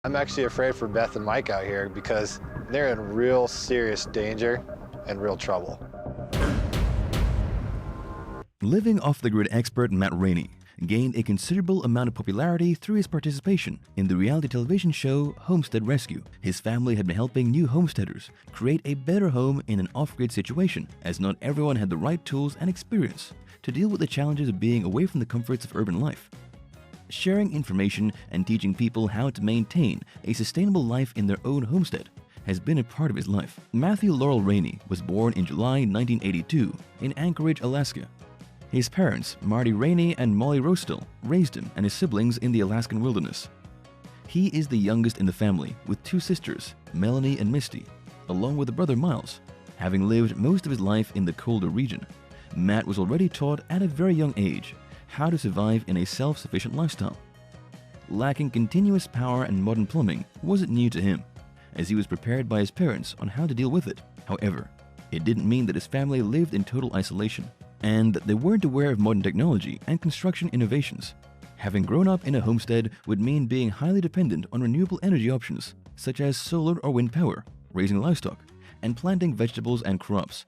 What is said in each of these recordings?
I'm actually afraid for Beth and Mike out here because they're in real serious danger and real trouble. Living off-the-grid expert Matt Raney gained a considerable amount of popularity through his participation in the reality television show Homestead Rescue. His family had been helping new homesteaders create a better home in an off-grid situation, as not everyone had the right tools and experience to deal with the challenges of being away from the comforts of urban life. Sharing information and teaching people how to maintain a sustainable life in their own homestead has been a part of his life. Matthew Laurel Rainey was born in July 1982 in Anchorage, Alaska. His parents, Marty Rainey and Molly Rostill, raised him and his siblings in the Alaskan wilderness. He is the youngest in the family, with two sisters, Melanie and Misty, along with a brother Miles. Having lived most of his life in the colder region, Matt was already taught at a very young age how to survive in a self-sufficient lifestyle. Lacking continuous power and modern plumbing wasn't new to him, as he was prepared by his parents on how to deal with it. However, it didn't mean that his family lived in total isolation, and that they weren't aware of modern technology and construction innovations. Having grown up in a homestead would mean being highly dependent on renewable energy options, such as solar or wind power, raising livestock, and planting vegetables and crops.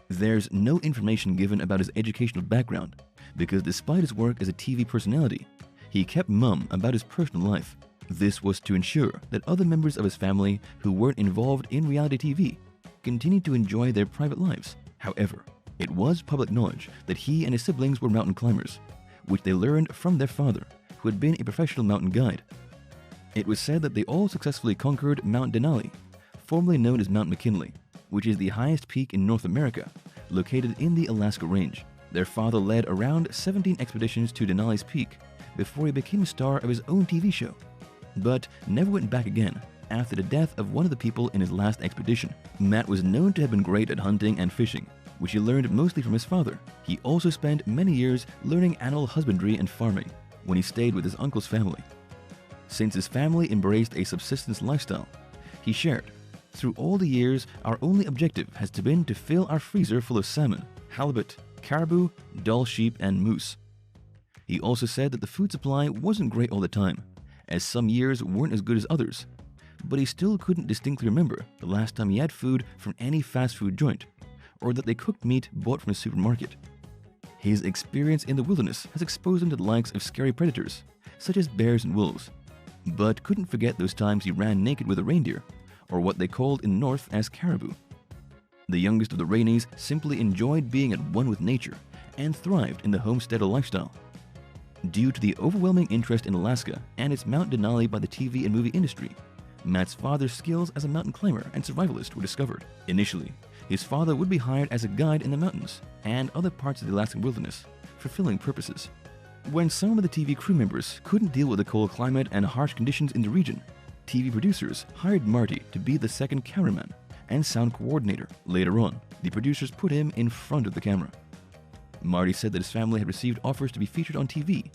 There's no information given about his educational background, because despite his work as a TV personality, he kept mum about his personal life. This was to ensure that other members of his family who weren't involved in reality TV continued to enjoy their private lives. However, it was public knowledge that he and his siblings were mountain climbers, which they learned from their father, who had been a professional mountain guide. It was said that they all successfully conquered Mount Denali, formerly known as Mount McKinley, which is the highest peak in North America, located in the Alaska Range. Their father led around 17 expeditions to Denali's peak before he became a star of his own TV show, but never went back again after the death of one of the people in his last expedition. Matt was known to have been great at hunting and fishing, which he learned mostly from his father. He also spent many years learning animal husbandry and farming when he stayed with his uncle's family. Since his family embraced a subsistence lifestyle, he shared, "Through all the years, our only objective has been to fill our freezer full of salmon, halibut, caribou, Dall sheep, and moose." He also said that the food supply wasn't great all the time, as some years weren't as good as others, but he still couldn't distinctly remember the last time he had food from any fast food joint, or that they cooked meat bought from a supermarket. His experience in the wilderness has exposed him to the likes of scary predators, such as bears and wolves, but couldn't forget those times he ran naked with a reindeer, or what they called in the north as caribou. The youngest of the Raineys simply enjoyed being at one with nature and thrived in the homesteader lifestyle. Due to the overwhelming interest in Alaska and its Mount Denali by the TV and movie industry, Matt's father's skills as a mountain climber and survivalist were discovered. Initially, his father would be hired as a guide in the mountains and other parts of the Alaskan wilderness for filming purposes. When some of the TV crew members couldn't deal with the cold climate and harsh conditions in the region, TV producers hired Marty to be the second cameraman and sound coordinator. Later on, the producers put him in front of the camera. Marty said that his family had received offers to be featured on TV,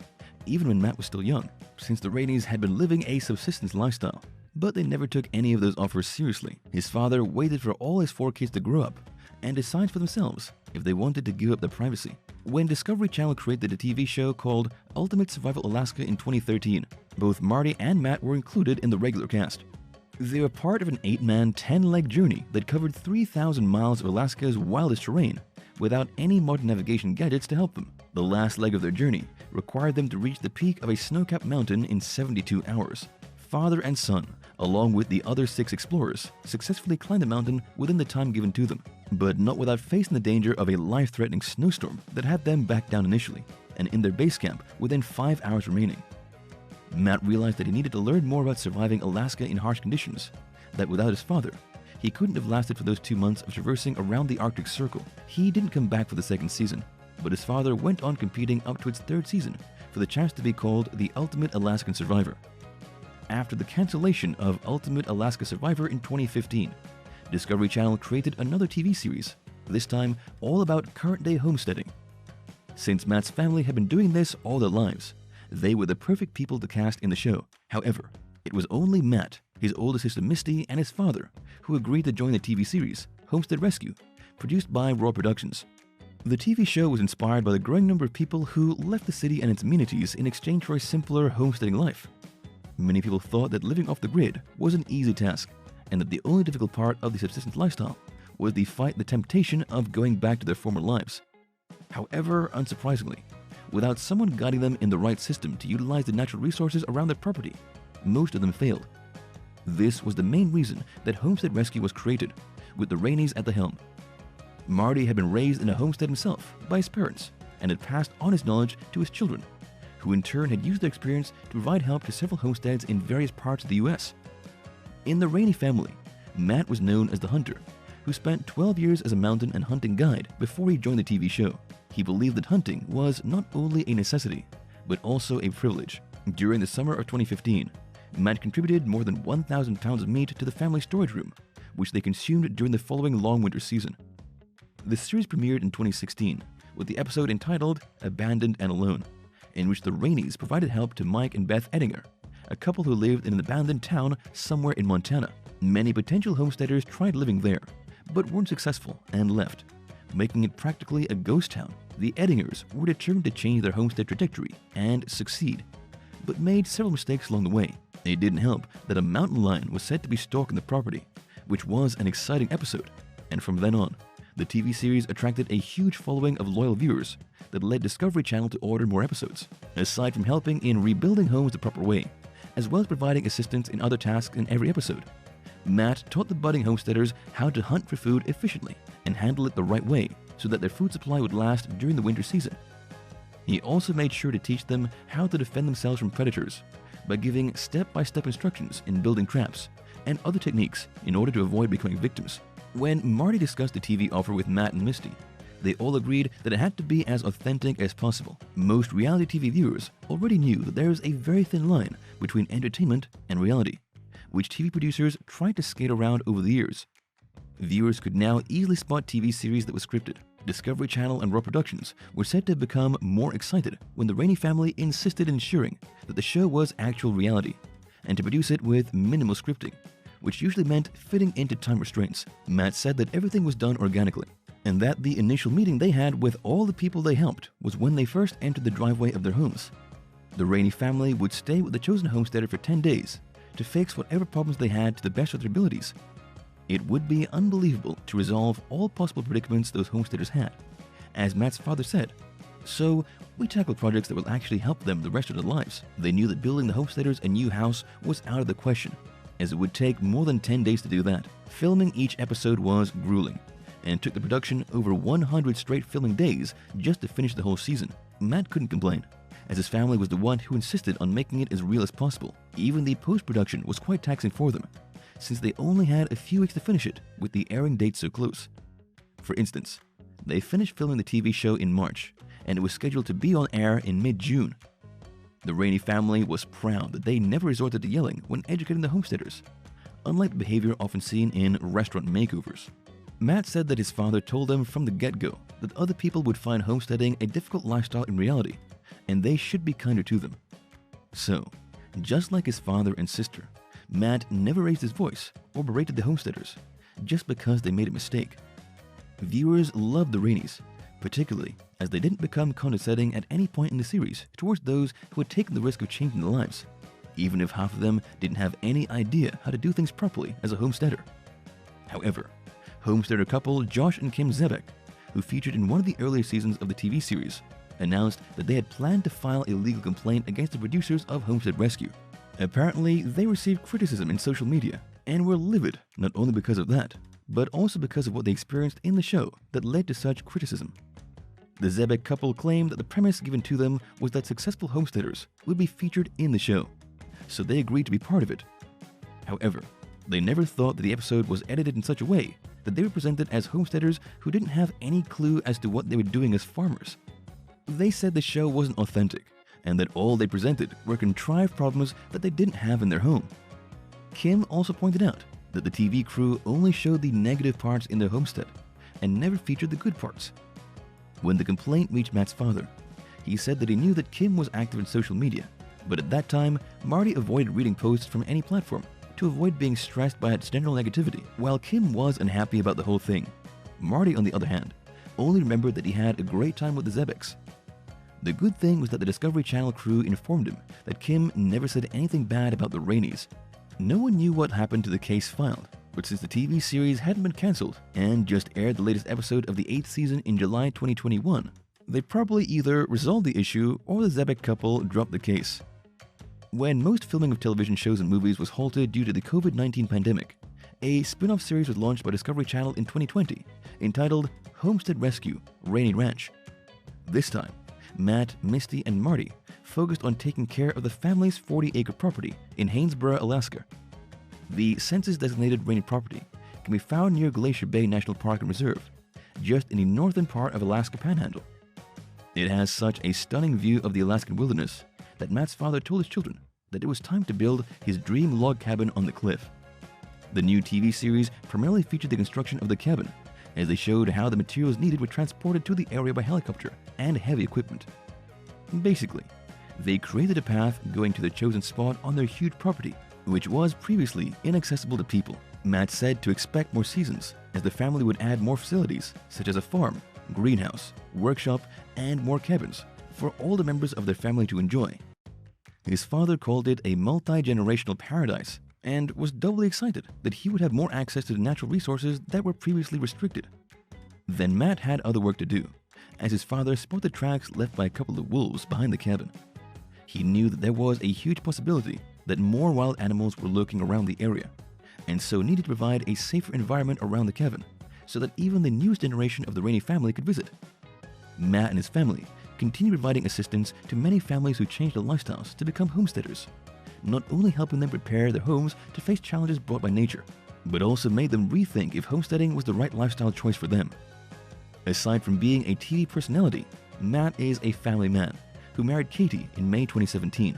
even when Matt was still young, since the Raineys had been living a subsistence lifestyle, but they never took any of those offers seriously. His father waited for all his four kids to grow up and decide for themselves if they wanted to give up their privacy. When Discovery Channel created a TV show called Ultimate Survival Alaska in 2013, both Marty and Matt were included in the regular cast. They were part of an 8-man, 10-leg journey that covered 3,000 miles of Alaska's wildest terrain without any modern navigation gadgets to help them. The last leg of their journey required them to reach the peak of a snow-capped mountain in 72 hours. Father and son, along with the other 6 explorers, successfully climbed the mountain within the time given to them, but not without facing the danger of a life-threatening snowstorm that had them back down initially and in their base camp within 5 hours remaining. Matt realized that he needed to learn more about surviving Alaska in harsh conditions, that without his father, he couldn't have lasted for those 2 months of traversing around the Arctic Circle. He didn't come back for the second season, but his father went on competing up to its 3rd season for the chance to be called the Ultimate Alaskan Survivor. After the cancellation of Ultimate Alaska Survivor in 2015, Discovery Channel created another TV series, this time all about current-day homesteading. Since Matt's family had been doing this all their lives, they were the perfect people to cast in the show. However, it was only Matt, his older sister Misty, and his father who agreed to join the TV series, Homestead Rescue, produced by Raw Productions. The TV show was inspired by the growing number of people who left the city and its amenities in exchange for a simpler homesteading life. Many people thought that living off the grid was an easy task, and that the only difficult part of the subsistence lifestyle was the temptation of going back to their former lives. However, unsurprisingly, without someone guiding them in the right system to utilize the natural resources around their property, most of them failed. This was the main reason that Homestead Rescue was created, with the Raineys at the helm. Marty had been raised in a homestead himself by his parents and had passed on his knowledge to his children, who in turn had used their experience to provide help to several homesteads in various parts of the U.S. In the Rainey family, Matt was known as the Hunter, who spent 12 years as a mountain and hunting guide before he joined the TV show. He believed that hunting was not only a necessity, but also a privilege. During the summer of 2015, Matt contributed more than 1,000 pounds of meat to the family storage room, which they consumed during the following long winter season. The series premiered in 2016 with the episode entitled Abandoned and Alone, in which the Raineys provided help to Mike and Beth Edinger, a couple who lived in an abandoned town somewhere in Montana. Many potential homesteaders tried living there, but weren't successful and left, making it practically a ghost town. The Eddingers were determined to change their homestead trajectory and succeed, but made several mistakes along the way. It didn't help that a mountain lion was said to be stalking the property, which was an exciting episode, and from then on, the TV series attracted a huge following of loyal viewers that led Discovery Channel to order more episodes. Aside from helping in rebuilding homes the proper way, as well as providing assistance in other tasks in every episode, Matt taught the budding homesteaders how to hunt for food efficiently and handle it the right way so that their food supply would last during the winter season. He also made sure to teach them how to defend themselves from predators by giving step-by-step instructions in building traps and other techniques in order to avoid becoming victims. When Marty discussed the TV offer with Matt and Misty, they all agreed that it had to be as authentic as possible. Most reality TV viewers already knew that there is a very thin line between entertainment and reality, which TV producers tried to skate around over the years. Viewers could now easily spot TV series that was scripted. Discovery Channel and Raw Productions were said to have become more excited when the Rainey family insisted in ensuring that the show was actual reality, and to produce it with minimal scripting, which usually meant fitting into time restraints. Matt said that everything was done organically, and that the initial meeting they had with all the people they helped was when they first entered the driveway of their homes. The Rainey family would stay with the chosen homesteader for 10 days to fix whatever problems they had to the best of their abilities. It would be unbelievable to resolve all possible predicaments those homesteaders had, as Matt's father said. So, we tackled projects that will actually help them the rest of their lives. They knew that building the homesteaders a new house was out of the question, as it would take more than 10 days to do that. Filming each episode was grueling, and took the production over 100 straight filming days just to finish the whole season. Matt couldn't complain, as his family was the one who insisted on making it as real as possible. Even the post-production was quite taxing for them, since they only had a few weeks to finish it with the airing date so close. For instance, they finished filming the TV show in March, and it was scheduled to be on air in mid-June. The Rainey family was proud that they never resorted to yelling when educating the homesteaders, unlike the behavior often seen in restaurant makeovers. Matt said that his father told them from the get-go that other people would find homesteading a difficult lifestyle in reality, and they should be kinder to them. So, just like his father and sister, Matt never raised his voice or berated the homesteaders just because they made a mistake. Viewers loved the Raineys, particularly as they didn't become condescending at any point in the series towards those who had taken the risk of changing their lives, even if half of them didn't have any idea how to do things properly as a homesteader. However, homesteader couple Josh and Kim Zebek, who featured in one of the earlier seasons of the TV series, announced that they had planned to file a legal complaint against the producers of Homestead Rescue. Apparently, they received criticism in social media and were livid, not only because of that, but also because of what they experienced in the show that led to such criticism. The Zebek couple claimed that the premise given to them was that successful homesteaders would be featured in the show, so they agreed to be part of it. However, they never thought that the episode was edited in such a way that they were presented as homesteaders who didn't have any clue as to what they were doing as farmers. They said the show wasn't authentic, and that all they presented were contrived problems that they didn't have in their home. Kim also pointed out that the TV crew only showed the negative parts in their homestead and never featured the good parts. When the complaint reached Matt's father, he said that he knew that Kim was active in social media, but at that time, Marty avoided reading posts from any platform to avoid being stressed by its general negativity. While Kim was unhappy about the whole thing, Marty, on the other hand, only remembered that he had a great time with the Zebeks. The good thing was that the Discovery Channel crew informed him that Kim never said anything bad about the Raineys. No one knew what happened to the case filed, but since the TV series hadn't been cancelled and just aired the latest episode of the 8th season in July 2021, they probably either resolved the issue or the Zebek couple dropped the case. When most filming of television shows and movies was halted due to the COVID-19 pandemic, a spin-off series was launched by Discovery Channel in 2020 entitled Homestead Rescue Rainey Ranch. This time, Matt, Misty, and Marty focused on taking care of the family's 40-acre property in Haynesboro, Alaska. The census-designated Rainey property can be found near Glacier Bay National Park and Reserve, just in the northern part of Alaska Panhandle. It has such a stunning view of the Alaskan wilderness that Matt's father told his children that it was time to build his dream log cabin on the cliff. The new TV series primarily featured the construction of the cabin, as they showed how the materials needed were transported to the area by helicopter and heavy equipment. Basically, they created a path going to the chosen spot on their huge property, which was previously inaccessible to people. Matt said to expect more seasons, as the family would add more facilities, such as a farm, greenhouse, workshop, and more cabins for all the members of their family to enjoy. His father called it a multi-generational paradise and was doubly excited that he would have more access to the natural resources that were previously restricted. Then Matt had other work to do, as his father spotted tracks left by a couple of wolves behind the cabin. He knew that there was a huge possibility that more wild animals were lurking around the area, and so needed to provide a safer environment around the cabin so that even the newest generation of the Rainey family could visit. Matt and his family continued providing assistance to many families who changed their lifestyles to become homesteaders, not only helping them prepare their homes to face challenges brought by nature, but also made them rethink if homesteading was the right lifestyle choice for them. Aside from being a TV personality, Matt is a family man who married Katie in May 2017.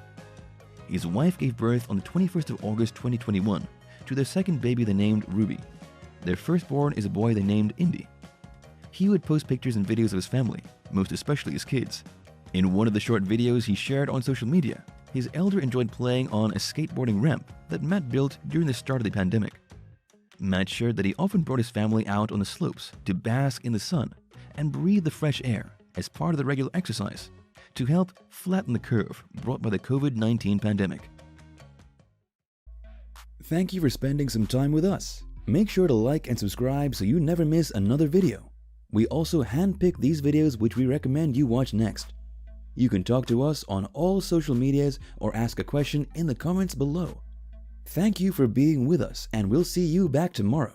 His wife gave birth on the 21st of August 2021 to their second baby they named Ruby. Their firstborn is a boy they named Indy. He would post pictures and videos of his family, most especially his kids. In one of the short videos he shared on social media, his elder enjoyed playing on a skateboarding ramp that Matt built during the start of the pandemic. Matt shared that he often brought his family out on the slopes to bask in the sun and breathe the fresh air as part of the regular exercise to help flatten the curve brought by the COVID-19 pandemic. Thank you for spending some time with us. Make sure to like and subscribe so you never miss another video. We also handpick these videos which we recommend you watch next. You can talk to us on all social medias or ask a question in the comments below. Thank you for being with us, and we'll see you back tomorrow.